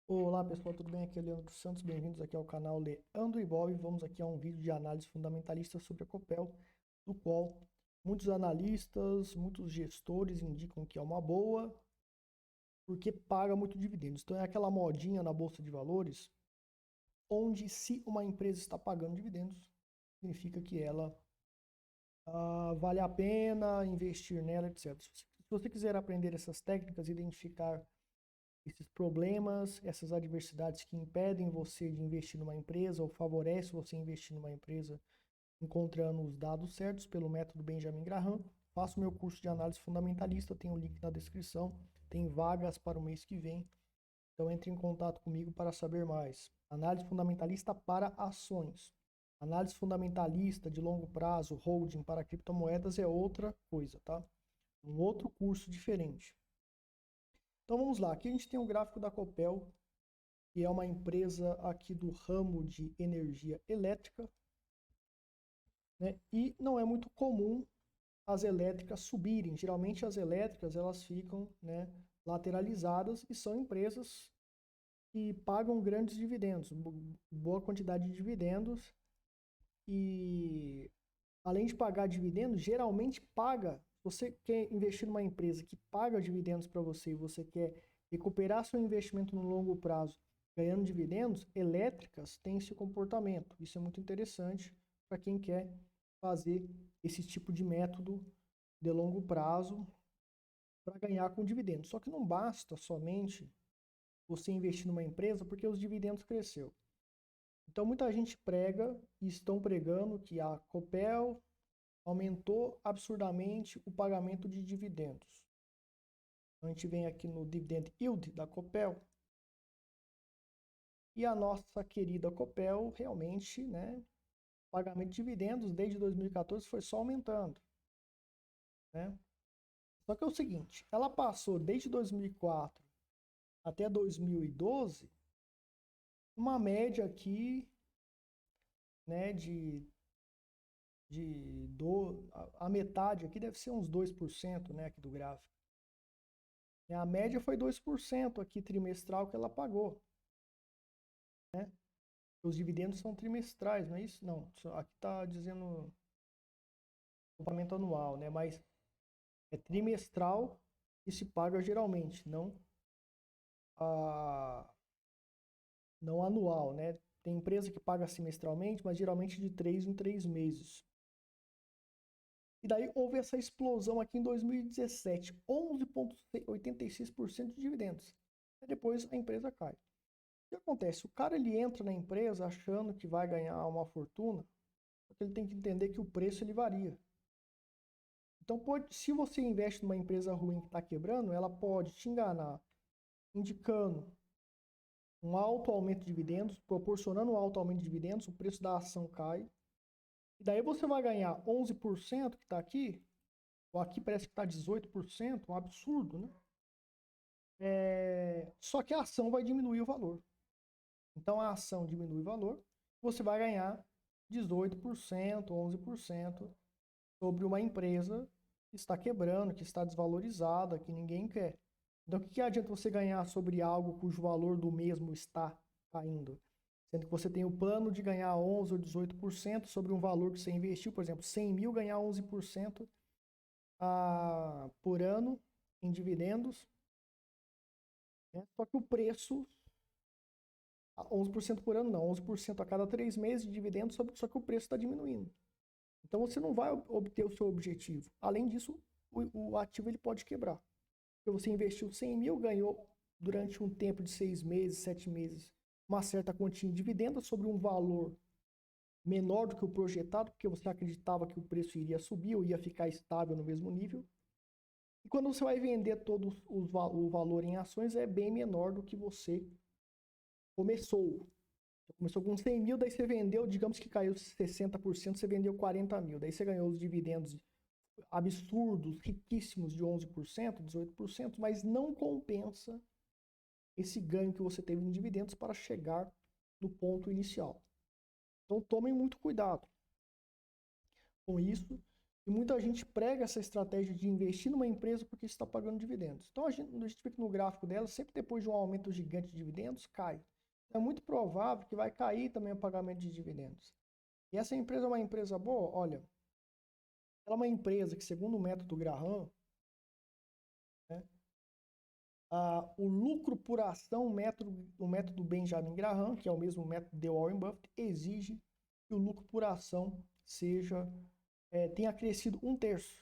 Olá pessoal, tudo bem? Aqui é o Leandro Santos, bem-vindos aqui ao canal Leandro e Bob. Vamos aqui a um vídeo de análise fundamentalista sobre a Copel, do qual muitos analistas, muitos gestores indicam que é uma boa, porque paga muito dividendos. Então é aquela modinha na Bolsa de Valores, onde se uma empresa está pagando dividendos, significa que ela vale a pena investir nela, etc. Se você quiser aprender essas técnicas, identificar esses problemas, essas adversidades que impedem você de investir numa empresa ou favorece você investir numa empresa, encontrando os dados certos pelo método Benjamin Graham. Faço meu curso de análise fundamentalista, tem o link na descrição, tem vagas para o mês que vem. Então entre em contato comigo para saber mais. Análise fundamentalista para ações. Análise fundamentalista de longo prazo, holding para criptomoedas é outra coisa, tá? Um outro curso diferente. Então vamos lá, aqui a gente tem um gráfico da Copel, que é uma empresa aqui do ramo de energia elétrica, né? E não é muito comum as elétricas subirem. Geralmente as elétricas elas ficam, né, lateralizadas e são empresas que pagam grandes dividendos, boa quantidade de dividendos e além de pagar dividendos, geralmente paga. Você quer investir numa empresa que paga dividendos para você e você quer recuperar seu investimento no longo prazo ganhando dividendos, elétricas têm esse comportamento. Isso é muito interessante para quem quer fazer esse tipo de método de longo prazo para ganhar com dividendos. Só que não basta somente você investir numa empresa porque os dividendos cresceu. Então muita gente prega e estão pregando que a Copel aumentou absurdamente o pagamento de dividendos. A gente vem aqui no Dividend Yield da Copel e a nossa querida Copel realmente, né, o pagamento de dividendos desde 2014 foi só aumentando, né? Só que é o seguinte, ela passou desde 2004 até 2012 uma média aqui, né, a metade aqui deve ser uns 2%, né, aqui do gráfico. A média foi 2% aqui trimestral que ela pagou, né? Os dividendos são trimestrais, não é isso? Não, aqui está dizendo pagamento anual, né? Mas é trimestral que se paga geralmente, a, não anual, né? Tem empresa que paga semestralmente, mas geralmente de 3 em 3 meses. E daí houve essa explosão aqui em 2017, 11,86% de dividendos. E depois a empresa cai. O que acontece? O cara ele entra na empresa achando que vai ganhar uma fortuna, porque ele tem que entender que o preço ele varia. Então, se você investe numa empresa ruim que está quebrando, ela pode te enganar, indicando um alto aumento de dividendos, proporcionando um alto aumento de dividendos, o preço da ação cai. E daí você vai ganhar 11% que está aqui, ou aqui parece que está 18%, um absurdo, né? Só que a ação vai diminuir o valor. Então a ação diminui o valor, você vai ganhar 18%, 11% sobre uma empresa que está quebrando, que está desvalorizada, que ninguém quer. Então, o que adianta você ganhar sobre algo cujo valor do mesmo está caindo? Sendo que você tem o plano de ganhar 11 ou 18% sobre um valor que você investiu, por exemplo, 100 mil, ganhar 11% por ano em dividendos, né? Só que o preço, 11% por ano não, 11% a cada 3 meses de dividendos, só que o preço está diminuindo. Então você não vai obter o seu objetivo. Além disso, o ativo ele pode quebrar. Porque você investiu 100 mil, ganhou durante um tempo de 6 meses, 7 meses, uma certa quantia de dividendos sobre um valor menor do que o projetado, porque você acreditava que o preço iria subir ou ia ficar estável no mesmo nível. E quando você vai vender todo o valor em ações, é bem menor do que você começou. Você começou com 100 mil, daí você vendeu, digamos que caiu 60%, você vendeu 40 mil. Daí você ganhou os dividendos absurdos, riquíssimos de 11%, 18%, mas não compensa esse ganho que você teve em dividendos para chegar no ponto inicial. Então tomem muito cuidado com isso. E muita gente prega essa estratégia de investir numa empresa porque está pagando dividendos. Então a gente vê que no gráfico dela, sempre depois de um aumento gigante de dividendos, cai. É muito provável que vai cair também o pagamento de dividendos. E essa empresa é uma empresa boa? Olha, ela é uma empresa que, segundo o método Graham, né, o lucro por ação, o método Benjamin Graham, que é o mesmo método de Warren Buffett, exige que o lucro por ação tenha crescido 1/3.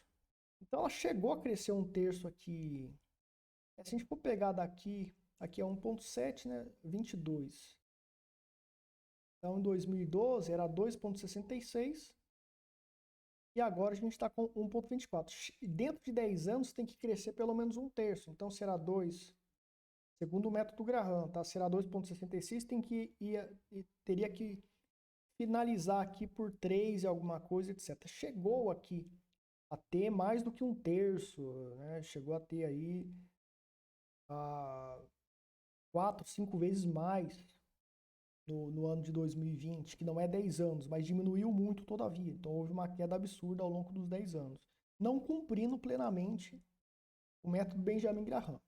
Então ela chegou a crescer 1/3 aqui. Se a gente for pegar daqui, aqui é 1,7, né? 22. Então em 2012 era 2,66 e agora a gente está com 1,24. Dentro de 10 anos tem que crescer pelo menos 1/3. Então será 2, segundo o método Graham, tá? Será 2,66, teria que finalizar aqui por 3 e alguma coisa, etc. Chegou aqui a ter mais do que 1/3, né? Chegou a ter aí 4, 5 vezes mais no ano de 2020, que não é 10 anos, mas diminuiu muito todavia. Então houve uma queda absurda ao longo dos 10 anos, não cumprindo plenamente o método Benjamin Graham.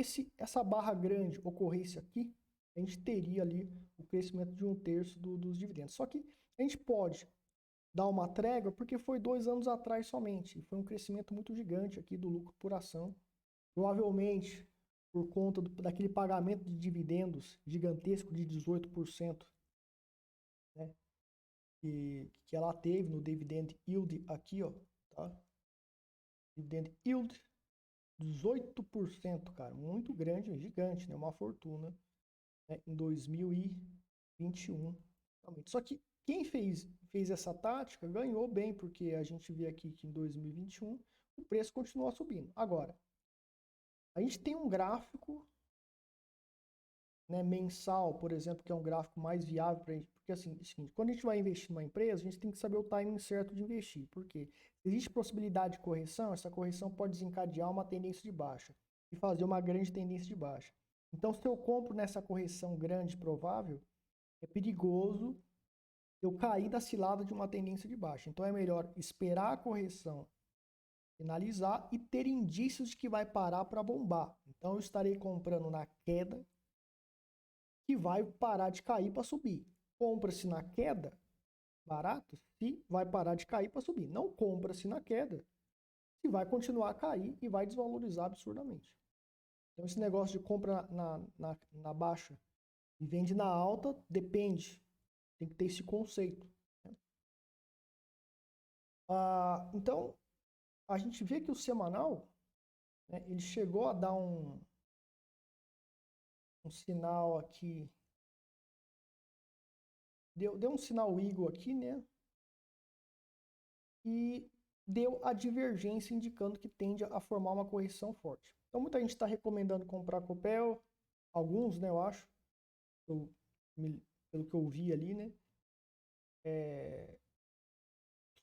Se essa barra grande ocorresse aqui, a gente teria ali o crescimento de 1/3 dos dividendos. Só que a gente pode dar uma trégua porque foi 2 anos atrás somente. E foi um crescimento muito gigante aqui do lucro por ação. Provavelmente por conta daquele pagamento de dividendos gigantesco de 18%, né, que ela teve no dividend yield aqui, ó, tá? Dividend yield 18%, cara, muito grande, gigante, né? Uma fortuna, né? Em 2021. Só que quem fez essa tática ganhou bem, porque a gente vê aqui que em 2021 o preço continuou subindo. Agora, a gente tem um gráfico, né, mensal, por exemplo, que é um gráfico mais viável para a gente, porque assim, é o seguinte, quando a gente vai investir numa empresa, a gente tem que saber o timing certo de investir, porque se existe possibilidade de correção, essa correção pode desencadear uma tendência de baixa e fazer uma grande tendência de baixa. Então, se eu compro nessa correção grande provável, é perigoso eu cair da cilada de uma tendência de baixa. Então, é melhor esperar a correção finalizar e ter indícios de que vai parar para bombar. Então, eu estarei comprando na queda que vai parar de cair para subir. Compra-se na queda, barato, se vai parar de cair para subir. Não compra-se na queda, se vai continuar a cair e vai desvalorizar absurdamente. Então, esse negócio de compra na baixa e vende na alta, depende. Tem que ter esse conceito, né? Então, a gente vê que o semanal, né, ele chegou a dar um sinal aqui. Deu um sinal Eagle aqui, né? E deu a divergência indicando que tende a formar uma correção forte. Então muita gente está recomendando comprar Copel, alguns, né, eu acho, pelo que eu vi ali, né?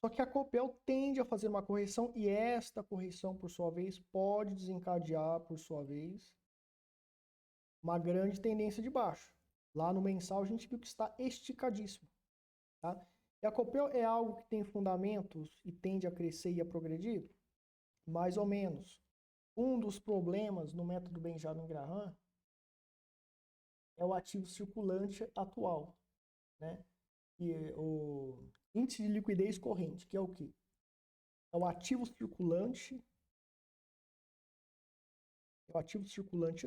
Só que a Copel tende a fazer uma correção e esta correção, por sua vez, pode desencadear, por sua vez, uma grande tendência de baixo. Lá no mensal a gente viu que está esticadíssimo, tá? E a Copel é algo que tem fundamentos e tende a crescer e a progredir? Mais ou menos. Um dos problemas no método Benjamin Graham é o ativo circulante atual, né? E o índice de liquidez corrente, que é o quê? É o ativo circulante,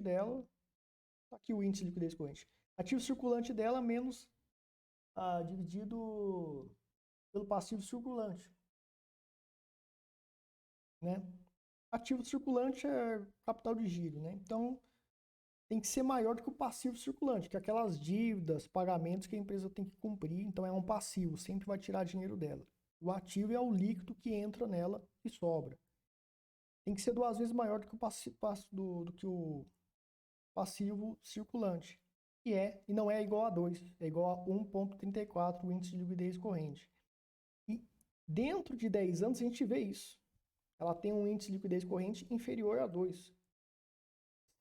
dela. Tá aqui o índice de liquidez corrente. Ativo circulante dela menos dividido pelo passivo circulante, né? Ativo circulante é capital de giro, né? Então tem que ser maior do que o passivo circulante, que é aquelas dívidas, pagamentos que a empresa tem que cumprir. Então é um passivo, sempre vai tirar dinheiro dela. O ativo é o líquido que entra nela e sobra. Tem que ser 2 vezes maior do que o passivo circulante, e não é igual a 2, é igual a 1,34 o índice de liquidez corrente. E dentro de 10 anos a gente vê isso. Ela tem um índice de liquidez corrente inferior a 2.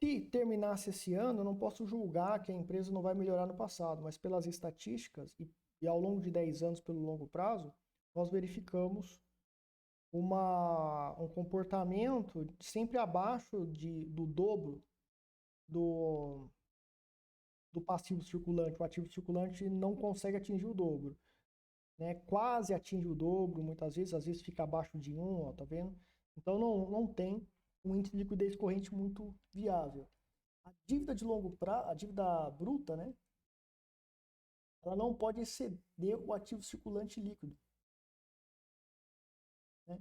Se terminasse esse ano, eu não posso julgar que a empresa não vai melhorar no passado, mas pelas estatísticas e ao longo de 10 anos, pelo longo prazo, nós verificamos um comportamento sempre abaixo do dobro do, do passivo circulante. O ativo circulante não consegue atingir o dobro, né? Quase atinge o dobro, muitas vezes, às vezes fica abaixo de 1, ó, tá vendo? Então não tem um índice de liquidez corrente muito viável. A dívida de longo prazo, a dívida bruta, né? Ela não pode exceder o ativo circulante líquido, né?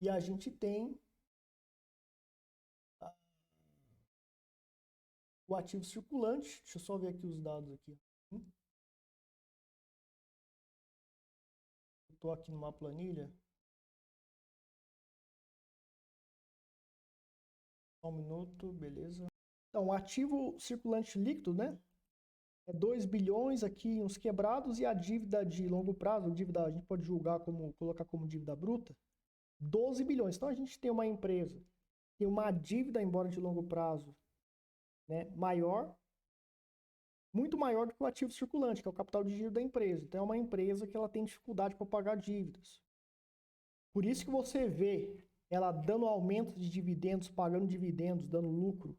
E a gente tem o ativo circulante. Deixa eu só ver aqui os dados aqui. Estou aqui numa planilha. Só um minuto, beleza. Então, o ativo circulante líquido, né? É 2 bilhões aqui, uns quebrados, e a dívida de longo prazo, dívida a gente pode julgar como, colocar como dívida bruta, 12 bilhões. Então, a gente tem uma empresa, tem uma dívida, embora de longo prazo, né, maior, muito maior do que o ativo circulante, que é o capital de giro da empresa. Então, é uma empresa que ela tem dificuldade para pagar dívidas. Por isso que você vê ela dando aumento de dividendos, pagando dividendos, dando lucro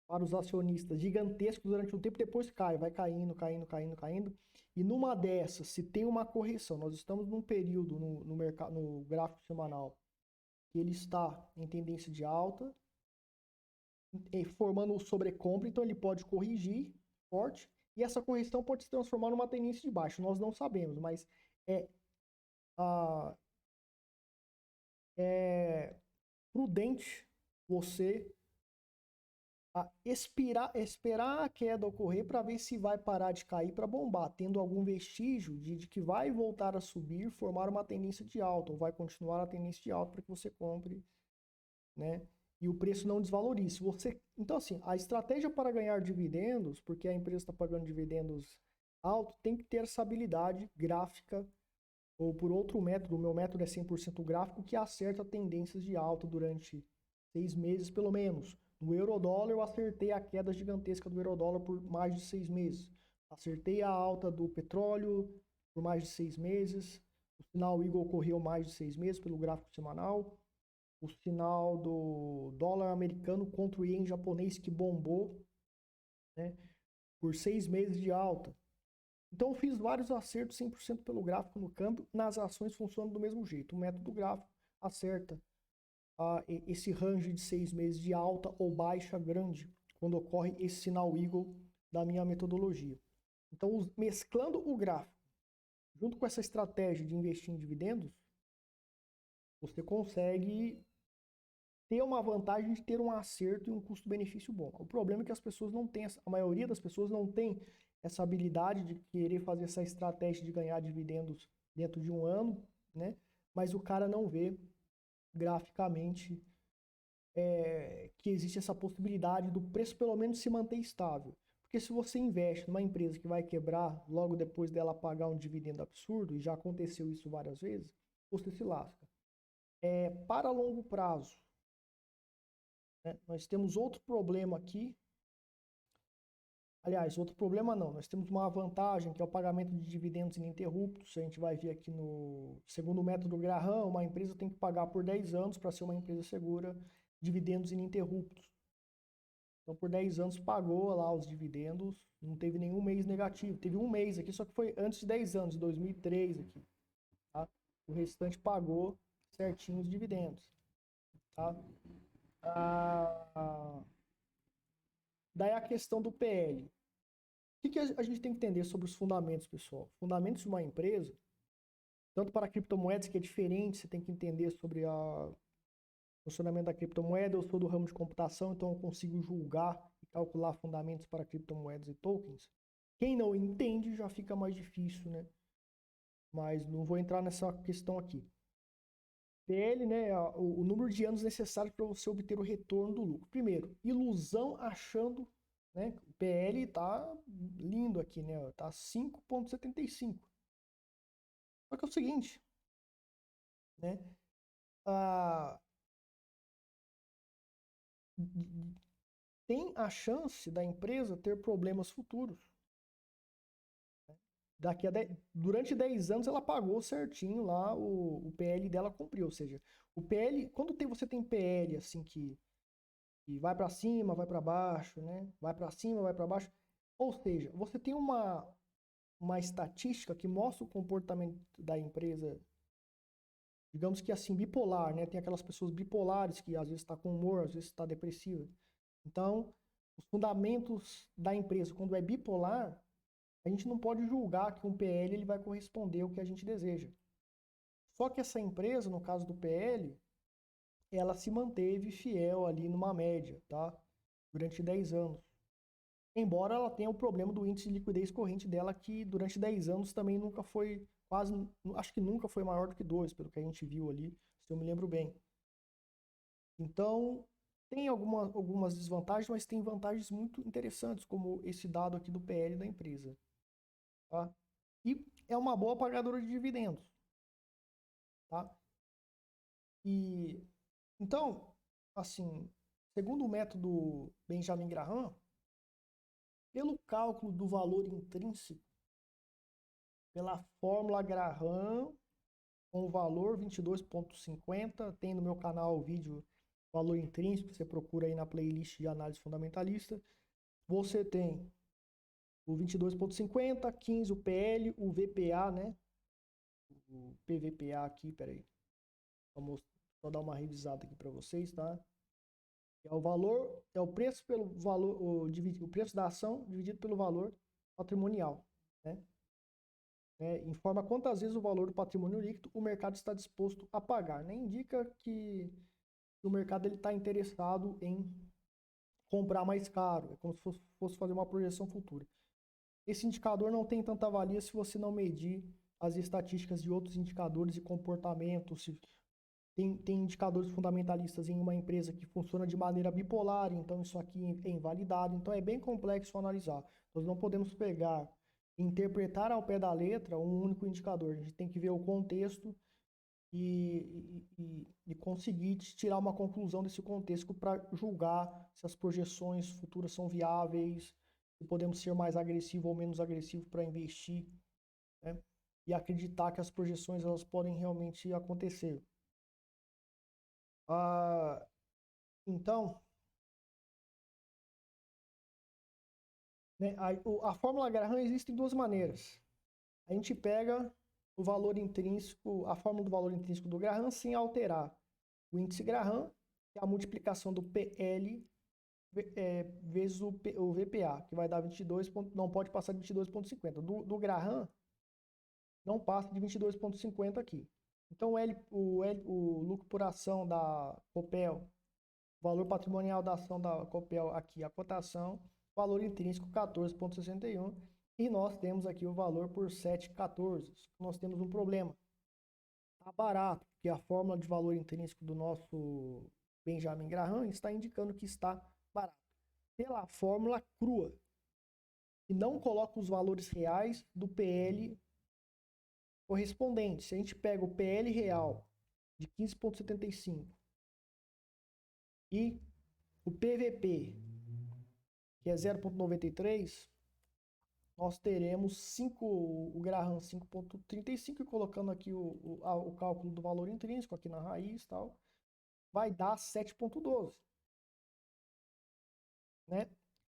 para os acionistas gigantescos durante um tempo, depois cai, vai caindo, caindo, caindo, caindo. E numa dessas, se tem uma correção, nós estamos num período no mercado, no gráfico semanal, que ele está em tendência de alta, formando sobrecompra, então ele pode corrigir forte, e essa correção pode se transformar numa tendência de baixa. Nós não sabemos, mas é, a, é prudente você esperar a queda ocorrer para ver se vai parar de cair para bombar, tendo algum vestígio de que vai voltar a subir, formar uma tendência de alta, ou vai continuar a tendência de alta para que você compre, né? E o preço não desvalorize. Então, assim, a estratégia para ganhar dividendos, porque a empresa está pagando dividendos altos, tem que ter essa habilidade gráfica, ou por outro método, o meu método é 100% gráfico, que acerta tendências de alta durante 6 meses, pelo menos. No euro-dólar, eu acertei a queda gigantesca do euro-dólar por mais de 6 meses. Acertei a alta do petróleo por mais de 6 meses. O sinal Eagle ocorreu mais de 6 meses pelo gráfico semanal. O sinal do dólar americano contra o ien japonês que bombou, né, por 6 meses de alta. Então eu fiz vários acertos 100% pelo gráfico no câmbio. Nas ações funciona do mesmo jeito. O método gráfico acerta esse range de 6 meses de alta ou baixa grande, quando ocorre esse sinal Eagle da minha metodologia. Então, mesclando o gráfico junto com essa estratégia de investir em dividendos, você consegue ter uma vantagem de ter um acerto e um custo-benefício bom. O problema é que as pessoas não têm, a maioria das pessoas não tem essa habilidade de querer fazer essa estratégia de ganhar dividendos dentro de um ano, né? Mas o cara não vê graficamente que existe essa possibilidade do preço pelo menos se manter estável. Porque se você investe numa empresa que vai quebrar logo depois dela pagar um dividendo absurdo, e já aconteceu isso várias vezes, você se lasca. Para longo prazo, né, nós temos outro problema aqui. Aliás, outro problema não, nós temos uma vantagem que é o pagamento de dividendos ininterruptos. A gente vai ver aqui no segundo o método Graham, uma empresa tem que pagar por 10 anos para ser uma empresa segura dividendos ininterruptos. Então, por 10 anos pagou lá os dividendos, não teve nenhum mês negativo. Teve um mês aqui, só que foi antes de 10 anos, 2003 aqui. Tá? O restante pagou certinho os dividendos. Tá? Daí a questão do PL. O que a gente tem que entender sobre os fundamentos, pessoal? Fundamentos de uma empresa, tanto para criptomoedas, que é diferente, você tem que entender sobre o funcionamento da criptomoeda. Eu sou do ramo de computação, então eu consigo julgar e calcular fundamentos para criptomoedas e tokens. Quem não entende já fica mais difícil, né? Mas não vou entrar nessa questão aqui. PL, né, é o número de anos necessários para você obter o retorno do lucro. Primeiro, ilusão achando, né, o PL tá lindo aqui, né, tá 5,75. Só que é o seguinte, né, tem a chance da empresa ter problemas futuros, né? durante 10 anos ela pagou certinho lá, o PL dela cumpriu. Ou seja, o PL, quando você tem PL assim que vai para cima, vai para baixo, né? Vai para cima, vai para baixo. Ou seja, você tem uma estatística que mostra o comportamento da empresa, digamos que assim, bipolar, né? Tem aquelas pessoas bipolares que às vezes está com humor, às vezes está depressiva. Então, os fundamentos da empresa, quando é bipolar, a gente não pode julgar que um PL ele vai corresponder ao que a gente deseja. Só que essa empresa, no caso do PL, ela se manteve fiel ali numa média, tá? Durante 10 anos. Embora ela tenha o problema do índice de liquidez corrente dela, que durante 10 anos também nunca foi, acho que nunca foi maior do que 2, pelo que a gente viu ali, se eu me lembro bem. Então, tem algumas desvantagens, mas tem vantagens muito interessantes, como esse dado aqui do PL da empresa. Tá? E é uma boa pagadora de dividendos. Tá? E, então, assim, segundo o método Benjamin Graham, pelo cálculo do valor intrínseco, pela fórmula Graham, com o valor 22,50, tem no meu canal o vídeo valor intrínseco, você procura aí na playlist de análise fundamentalista. Você tem o 22,50, 15 o PL, o VPA, né? O PVPA aqui, peraí. Vamos só dar uma revisada aqui para vocês, tá? É o valor, é o preço pelo valor, o preço da ação dividido pelo valor patrimonial, né? Informa quantas vezes o valor do patrimônio líquido o mercado está disposto a pagar, né? Indica que o mercado está interessado em comprar mais caro, é como se fosse fazer uma projeção futura. Esse indicador não tem tanta valia se você não medir as estatísticas de outros indicadores de comportamento, se tem indicadores fundamentalistas em uma empresa que funciona de maneira bipolar, então isso aqui é invalidado, então é bem complexo analisar. Nós não podemos pegar e interpretar ao pé da letra um único indicador, a gente tem que ver o contexto e conseguir tirar uma conclusão desse contexto para julgar se as projeções futuras são viáveis, se podemos ser mais agressivo ou menos agressivo para investir, né? E acreditar que as projeções elas podem realmente acontecer. Então, né, a fórmula Graham existe de duas maneiras. A gente pega o valor intrínseco, a fórmula do valor intrínseco do Graham sem alterar o índice Graham, que é a multiplicação do PL vezes o VPA, que vai dar 22, não pode passar de 22,50. Do Graham, não passa de 22,50 aqui. Então, o lucro por ação da Copel, o valor patrimonial da ação da Copel aqui, a cotação, valor intrínseco 14,61 e nós temos aqui o valor por 7,14. Nós temos um problema. Está barato, porque a fórmula de valor intrínseco do nosso Benjamin Graham está indicando que está barato. Pela fórmula crua, e não coloca os valores reais do PL correspondente. Se a gente pega o PL real de 15,75 e o PVP, que é 0,93, nós teremos o Graham 5,35 e colocando aqui o cálculo do valor intrínseco aqui na raiz e tal, vai dar 7,12. Né?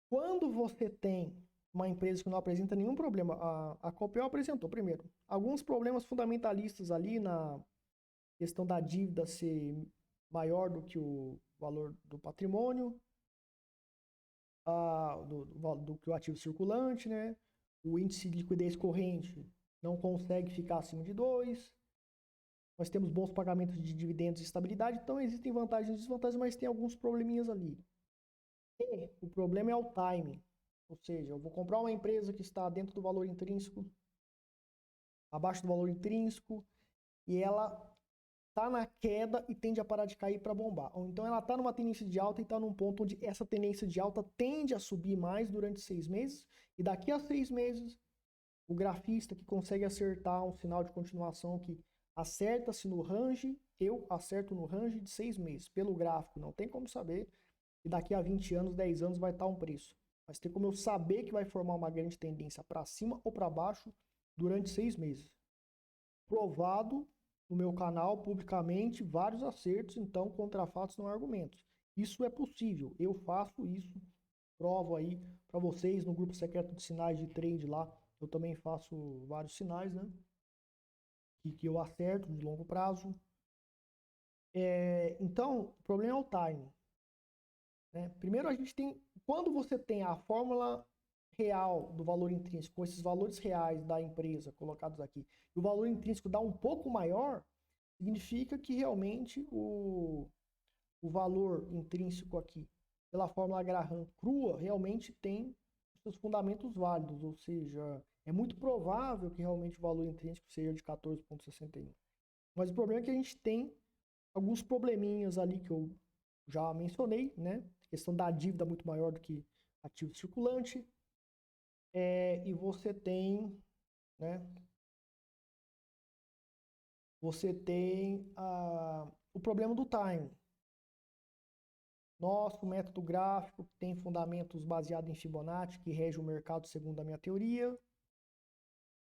Quando você tem uma empresa que não apresenta nenhum problema, a Copel apresentou, primeiro, alguns problemas fundamentalistas ali na questão da dívida ser maior do que o valor do patrimônio, do que o ativo circulante, né? O índice de liquidez corrente não consegue ficar acima de 2. Nós temos bons pagamentos de dividendos e estabilidade, então existem vantagens e desvantagens, mas tem alguns probleminhas ali. E o problema é o timing. Ou seja, eu vou comprar uma empresa que está dentro do valor intrínseco, abaixo do valor intrínseco, e ela está na queda e tende a parar de cair para bombar. Ou então ela está numa tendência de alta e está num ponto onde essa tendência de alta tende a subir mais durante 6 meses, e daqui a 6 meses, o grafista que consegue acertar um sinal de continuação que acerta-se no range, eu acerto no range de 6 meses. Pelo gráfico, não tem como saber, e daqui a 20 anos, 10 anos vai estar um preço. Mas tem como eu saber que vai formar uma grande tendência para cima ou para baixo durante 6 meses. Provado no meu canal, publicamente, vários acertos, então contra fatos não há argumentos. Isso é possível, eu faço isso, provo aí para vocês no grupo secreto de sinais de trade lá, eu também faço vários sinais, né? Que eu acerto de longo prazo. Então, o problema é o timing. Né? Primeiro a gente tem, quando você tem a fórmula real do valor intrínseco, com esses valores reais da empresa colocados aqui, e o valor intrínseco dá um pouco maior, significa que realmente o valor intrínseco aqui, pela fórmula Graham crua, realmente tem seus fundamentos válidos, ou seja, é muito provável que realmente o valor intrínseco seja de 14,61. Mas o problema é que a gente tem alguns probleminhas ali que eu já mencionei, né? A questão da dívida muito maior do que ativo circulante. E você tem, né? Você tem o problema do time. Nosso método gráfico tem fundamentos baseados em Fibonacci, que rege o mercado segundo a minha teoria.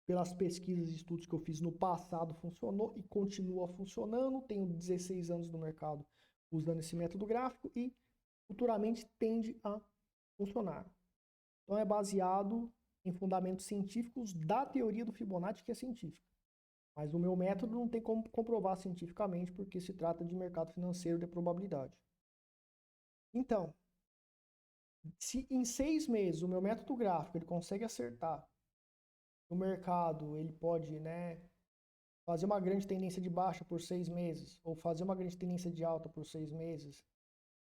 Pelas pesquisas e estudos que eu fiz no passado, funcionou e continua funcionando. Tenho 16 anos no mercado usando esse método gráfico e futuramente tende a funcionar. Então é baseado em fundamentos científicos da teoria do Fibonacci, que é científica. Mas o meu método não tem como comprovar cientificamente, porque se trata de mercado financeiro de probabilidade. Então, se em 6 meses o meu método gráfico ele consegue acertar, o mercado ele pode, né, fazer uma grande tendência de baixa por 6 meses, ou fazer uma grande tendência de alta por 6 meses,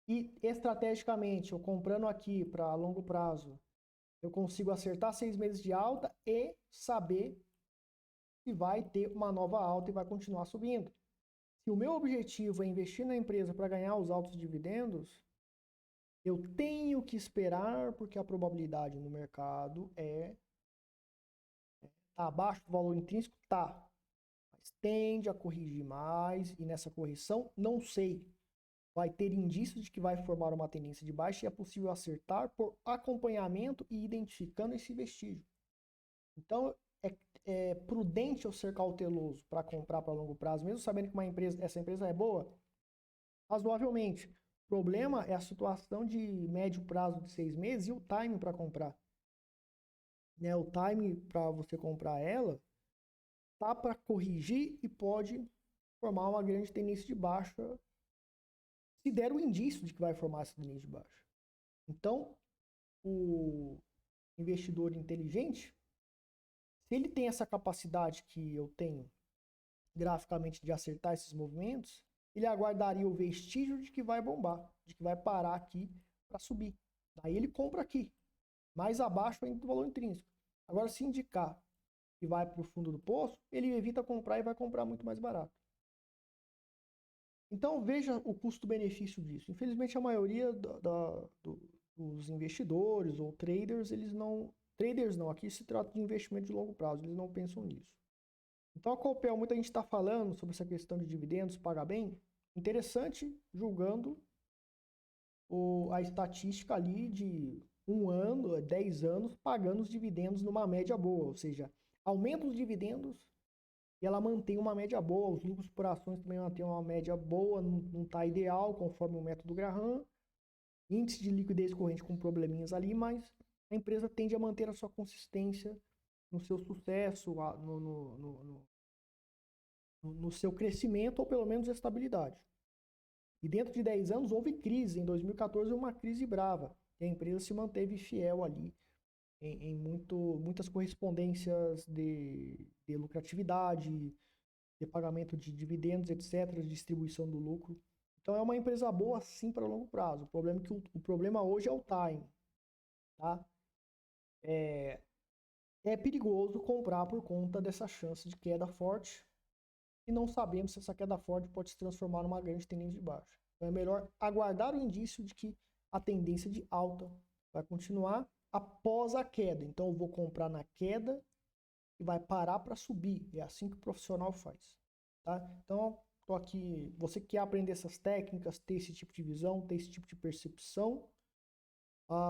e estrategicamente, eu comprando aqui para longo prazo, eu consigo acertar 6 meses de alta e saber que vai ter uma nova alta e vai continuar subindo. Se o meu objetivo é investir na empresa para ganhar os altos dividendos, eu tenho que esperar, porque a probabilidade no mercado tá abaixo do valor intrínseco, tá, mas tende a corrigir mais, e nessa correção, não sei, vai ter indícios de que vai formar uma tendência de baixa e é possível acertar por acompanhamento e identificando esse vestígio. Então, é prudente eu ser cauteloso para comprar para longo prazo, mesmo sabendo que essa empresa é boa, razoavelmente. O problema é a situação de médio prazo de 6 meses e o time para comprar. Né? O time para você comprar ela tá para corrigir e pode formar uma grande tendência de baixa se der o indício de que vai formar essa tendência de baixa. Então, o investidor inteligente, se ele tem essa capacidade que eu tenho graficamente de acertar esses movimentos, ele aguardaria o vestígio de que vai bombar, de que vai parar aqui para subir. Daí ele compra aqui, mais abaixo ainda do valor intrínseco. Agora, se indicar que vai para o fundo do poço, ele evita comprar e vai comprar muito mais barato. Então, veja o custo-benefício disso. Infelizmente, a maioria dos investidores ou traders, eles não... Traders não, aqui se trata de investimento de longo prazo, eles não pensam nisso. Então, a Copel, muita gente está falando sobre essa questão de dividendos, pagar bem. Interessante, julgando a estatística ali de 1 ano, 10 anos, pagando os dividendos numa média boa. Ou seja, aumenta os dividendos e ela mantém uma média boa. Os lucros por ações também mantêm uma média boa, não está ideal, conforme o método Graham. Índice de liquidez corrente com probleminhas ali, mas a empresa tende a manter a sua consistência no seu sucesso, no seu crescimento ou pelo menos estabilidade. E dentro de 10 anos houve crise. Em 2014 uma crise brava. E a empresa se manteve fiel ali em muitas correspondências de lucratividade, de pagamento de dividendos, etc., de distribuição do lucro. Então é uma empresa boa sim para longo prazo. O problema é que o problema hoje é o time. Tá? É perigoso comprar por conta dessa chance de queda forte e não sabemos se essa queda forte pode se transformar numa grande tendência de baixa. Então é melhor aguardar o indício de que a tendência de alta vai continuar após a queda. Então eu vou comprar na queda e vai parar para subir. É assim que o profissional faz. Tá? Então, tô aqui. Você quer aprender essas técnicas, ter esse tipo de visão, ter esse tipo de percepção?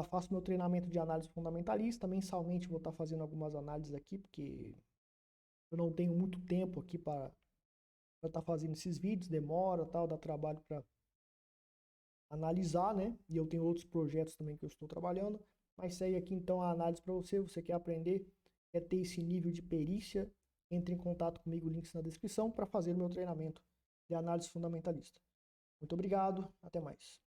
Faço meu treinamento de análise fundamentalista. Mensalmente vou estar fazendo algumas análises aqui, porque eu não tenho muito tempo aqui para estar fazendo esses vídeos, demora, tal, dá trabalho para analisar, né? E eu tenho outros projetos também que eu estou trabalhando, mas segue aqui então a análise para você. Você quer aprender, quer ter esse nível de perícia, entre em contato comigo, links na descrição, para fazer o meu treinamento de análise fundamentalista. Muito obrigado, até mais.